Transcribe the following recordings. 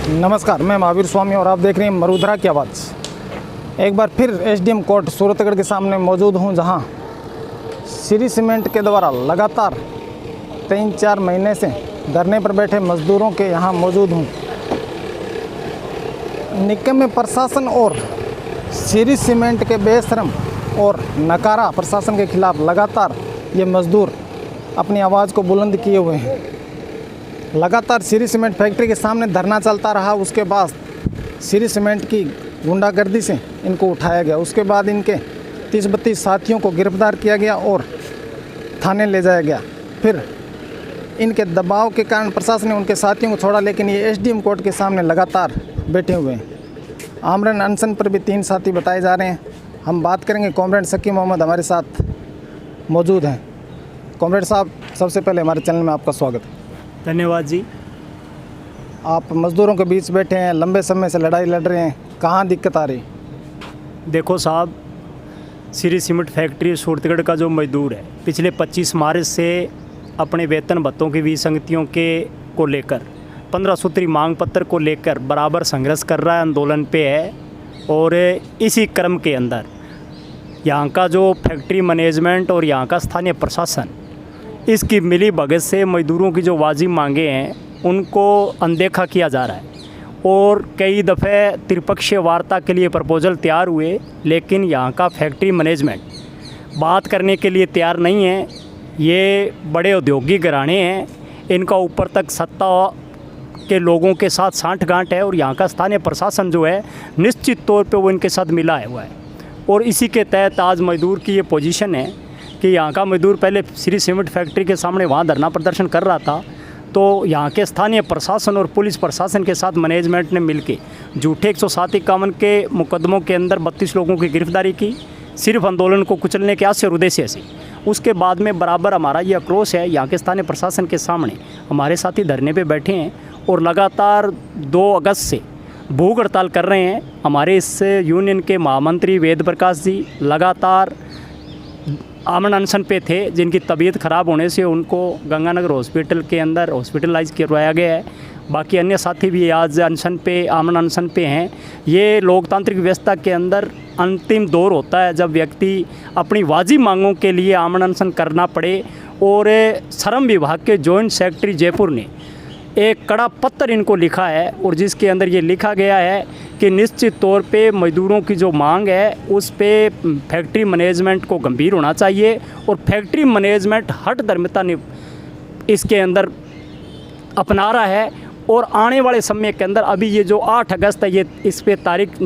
नमस्कार, मैं महावीर स्वामी और आप देख रहे हैं मरुधरा की आवाज़। एक बार फिर एसडीएम कोर्ट सूरतगढ़ के सामने मौजूद हूं, जहां श्री सीमेंट के द्वारा लगातार 3-4 महीने से धरने पर बैठे मजदूरों के यहां मौजूद हूं। निकम्मे प्रशासन और श्री सीमेंट के बेशरम और नकारा प्रशासन के खिलाफ लगातार ये मजदूर अपनी आवाज़ को बुलंद किए हुए हैं। लगातार श्री सीमेंट फैक्ट्री के सामने धरना चलता रहा। उसके बाद श्री सीमेंट की गुंडागर्दी से इनको उठाया गया। उसके बाद इनके 30-32 साथियों को गिरफ्तार किया गया और थाने ले जाया गया। फिर इनके दबाव के कारण प्रशासन ने उनके साथियों को छोड़ा, लेकिन ये एसडीएम कोर्ट के सामने लगातार बैठे हुए हैं। आमरण अनशन पर भी 3 साथी बताए जा रहे हैं। हम बात करेंगे। कॉमरेड शकी मोहम्मद हमारे साथ मौजूद हैं। कॉमरेड साहब, सबसे पहले हमारे चैनल में आपका स्वागत है। धन्यवाद जी। आप मज़दूरों के बीच बैठे हैं, लंबे समय से लड़ाई लड़ रहे हैं, कहाँ दिक्कत आ रही? देखो साहब, श्री सीमेंट फैक्ट्री सूरतगढ़ का जो मजदूर है, पिछले 25 मार्च से अपने वेतन भत्तों की विसंगतियों के को लेकर 15 सूत्री मांग पत्र को लेकर बराबर संघर्ष कर रहा है, आंदोलन पे है। और इसी क्रम के अंदर यहाँ का जो फैक्ट्री मैनेजमेंट और यहाँ का स्थानीय प्रशासन इसकी मिली भगत से मजदूरों की जो वाजिब मांगे हैं उनको अनदेखा किया जा रहा है। और कई दफ़े त्रिपक्षीय वार्ता के लिए प्रपोजल तैयार हुए, लेकिन यहाँ का फैक्ट्री मैनेजमेंट बात करने के लिए तैयार नहीं है। ये बड़े औद्योगिक घराने हैं, इनका ऊपर तक सत्ता के लोगों के साथ साठगांठ है और यहाँ का स्थानीय प्रशासन जो है निश्चित तौर पे वो इनके साथ मिला हुआ है। और इसी के तहत आज मजदूर की ये पोजीशन है कि यहाँ का मजदूर पहले श्री सीमेंट फैक्ट्री के सामने वहाँ धरना प्रदर्शन कर रहा था, तो यहाँ के स्थानीय प्रशासन और पुलिस प्रशासन के साथ मैनेजमेंट ने मिलके झूठे 107-51 के मुकदमों के अंदर 32 लोगों की गिरफ्तारी की, सिर्फ आंदोलन को कुचलने के आशय और उद्देश्य से। उसके बाद में बराबर हमारा ये आक्रोश है यहाँ के स्थानीय प्रशासन के सामने। हमारे साथी धरने पे बैठे हैं और लगातार 2 अगस्त से भूख हड़ताल कर रहे हैं। हमारे इस यूनियन के महामंत्री वेद प्रकाश जी लगातार आमरण अनशन पे थे, जिनकी तबीयत ख़राब होने से उनको गंगानगर हॉस्पिटल के अंदर हॉस्पिटलाइज करवाया गया है। बाकी अन्य साथी भी आज अनशन पे आमरण अनशन पे हैं। ये लोकतांत्रिक व्यवस्था के अंदर अंतिम दौर होता है जब व्यक्ति अपनी वाजिब मांगों के लिए आमरण अनशन करना पड़े। और श्रम विभाग के जॉइंट सेक्रेटरी जयपुर ने एक कड़ा पत्र इनको लिखा है और जिसके अंदर ये लिखा गया है कि निश्चित तौर पे मजदूरों की जो मांग है उस पे फैक्ट्री मैनेजमेंट को गंभीर होना चाहिए और फैक्ट्री मैनेजमेंट हठधर्मिता इसके अंदर अपना रहा है। और आने वाले समय के अंदर अभी ये जो 8 अगस्त है, ये इस पे तारीख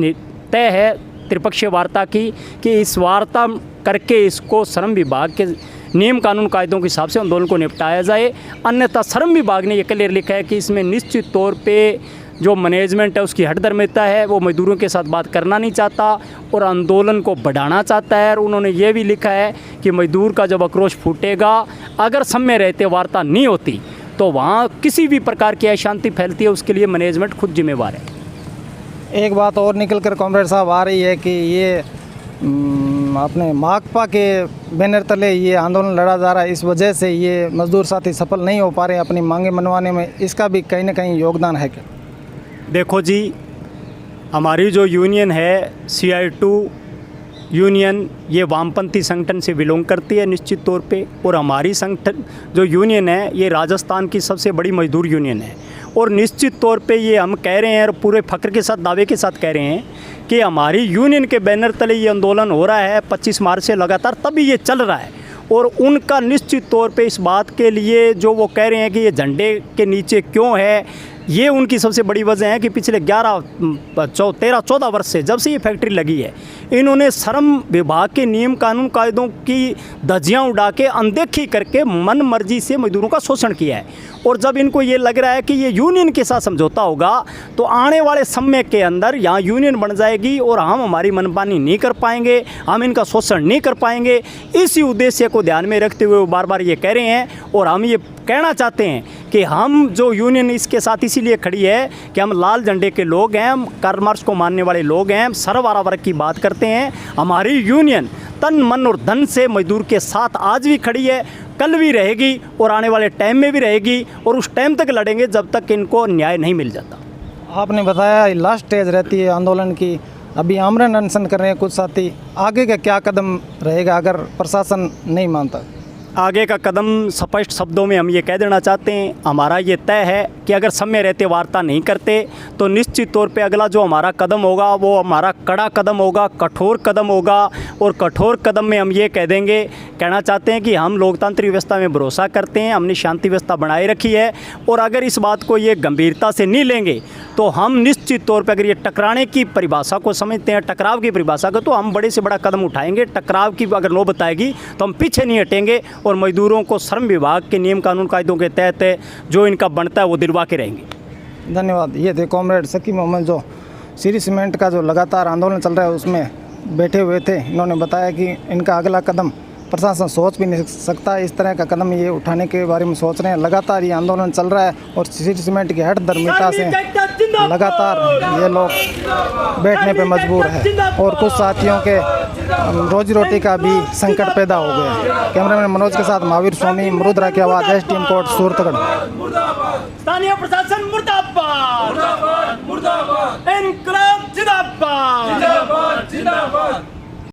तय है त्रिपक्षीय वार्ता की कि इस वार्ता करके इसको श्रम विभाग के नियम कानून कायदों के हिसाब से आंदोलन को निपटाया जाए। अन्यथा श्रम विभाग ने ये क्लियर लिखा है कि इसमें निश्चित तौर पे जो मैनेजमेंट है उसकी हठधर्मिता है, वो मजदूरों के साथ बात करना नहीं चाहता और आंदोलन को बढ़ाना चाहता है। और उन्होंने ये भी लिखा है कि मजदूर का जब आक्रोश फूटेगा, अगर समय रहते वार्ता नहीं होती तो वहाँ किसी भी प्रकार की अशांति फैलती है, उसके लिए मैनेजमेंट खुद जिम्मेवार है। एक बात और निकल कर कॉमरेड साहब आ रही है कि ये अपने माकपा के बैनर तले ये आंदोलन लड़ा जा रहा है, इस वजह से ये मजदूर साथी सफल नहीं हो पा रहे अपनी मांगे मनवाने में। इसका भी कहीं ना कहीं योगदान है क्या? देखो जी, हमारी जो यूनियन है CI2 यूनियन, ये वामपंथी संगठन से बिलोंग करती है निश्चित तौर पे। और हमारी संगठन जो यूनियन है ये राजस्थान की सबसे बड़ी मजदूर यूनियन है। और निश्चित तौर पे ये हम कह रहे हैं और पूरे फ़ख्र के साथ दावे के साथ कह रहे हैं कि हमारी यूनियन के बैनर तले ये आंदोलन हो रहा है 25 मार्च से लगातार, तभी ये चल रहा है। और उनका निश्चित तौर पे इस बात के लिए जो वो कह रहे हैं कि ये झंडे के नीचे क्यों है, ये उनकी सबसे बड़ी वजह है कि पिछले 13-14 वर्ष से जब से ये फैक्ट्री लगी है, इन्होंने श्रम विभाग के नियम कानून कायदों की धज्जियां उड़ा के अनदेखी करके मन मर्जी से मजदूरों का शोषण किया है। और जब इनको ये लग रहा है कि ये यूनियन के साथ समझौता होगा तो आने वाले समय के अंदर यहाँ यूनियन बन जाएगी और हम हमारी मनमानी नहीं कर पाएंगे, हम इनका शोषण नहीं कर पाएंगे। इसी उद्देश्य को ध्यान में रखते हुए वो बार बार ये कह रहे हैं। और हम ये कहना चाहते हैं कि हम जो यूनियन इसके साथ इसीलिए खड़ी है कि हम लाल झंडे के लोग हैं, हम कार्ल मार्क्स को मानने वाले लोग हैं, हम सर्वहारा वर्ग की बात करते हैं। हमारी यूनियन तन मन और धन से मजदूर के साथ आज भी खड़ी है, कल भी रहेगी और आने वाले टाइम में भी रहेगी। और उस टाइम तक लड़ेंगे जब तक इनको न्याय नहीं मिल जाता। आपने बताया लास्ट स्टेज रहती है आंदोलन की, अभी आमरण अनशन कर रहे हैं कुछ साथी, आगे का क्या कदम रहेगा अगर प्रशासन नहीं मानता? आगे का कदम स्पष्ट शब्दों में हम ये कह देना चाहते हैं, हमारा ये तय है कि अगर समय रहते वार्ता नहीं करते तो निश्चित तौर पे अगला जो हमारा कदम होगा वो हमारा कड़ा कदम होगा, कठोर कदम होगा। और कठोर कदम में हम ये कहना चाहते हैं कि हम लोकतांत्रिक व्यवस्था में भरोसा करते हैं, हमने शांति व्यवस्था बनाए रखी है, और अगर इस बात को ये गंभीरता से नहीं लेंगे तो हम निश्चित तौर पर, अगर ये टकराने की परिभाषा को समझते हैं, टकराव की परिभाषा को, तो हम बड़े से बड़ा कदम उठाएंगे। टकराव की अगर नौबत आएगी तो हम पीछे नहीं हटेंगे और मजदूरों को श्रम विभाग के नियम कानून कायदों के तहत जो इनका बनता है वो दिलवा के रहेंगे। धन्यवाद। ये थे कॉमरेड सकी मोहम्मद जो श्री सीमेंट का जो लगातार आंदोलन चल रहा है उसमें बैठे हुए थे। इन्होंने बताया कि इनका अगला कदम प्रशासन सोच भी नहीं सकता, इस तरह का कदम ये उठाने के बारे में सोच रहे हैं। लगातार ये आंदोलन चल रहा है और श्री सीमेंट की हट धर्मिता से लगातार ये लोग बैठने पे मजबूर है और कुछ साथियों के रोजी रोटी का भी संकट पैदा हो गया है। कैमरामैन मनोज के साथ महावीर स्वामी, मरुद्रा की आवाज़, STM कोर्ट, सूरतगढ़। स्थानीय प्रशासन मुर्दाबाद।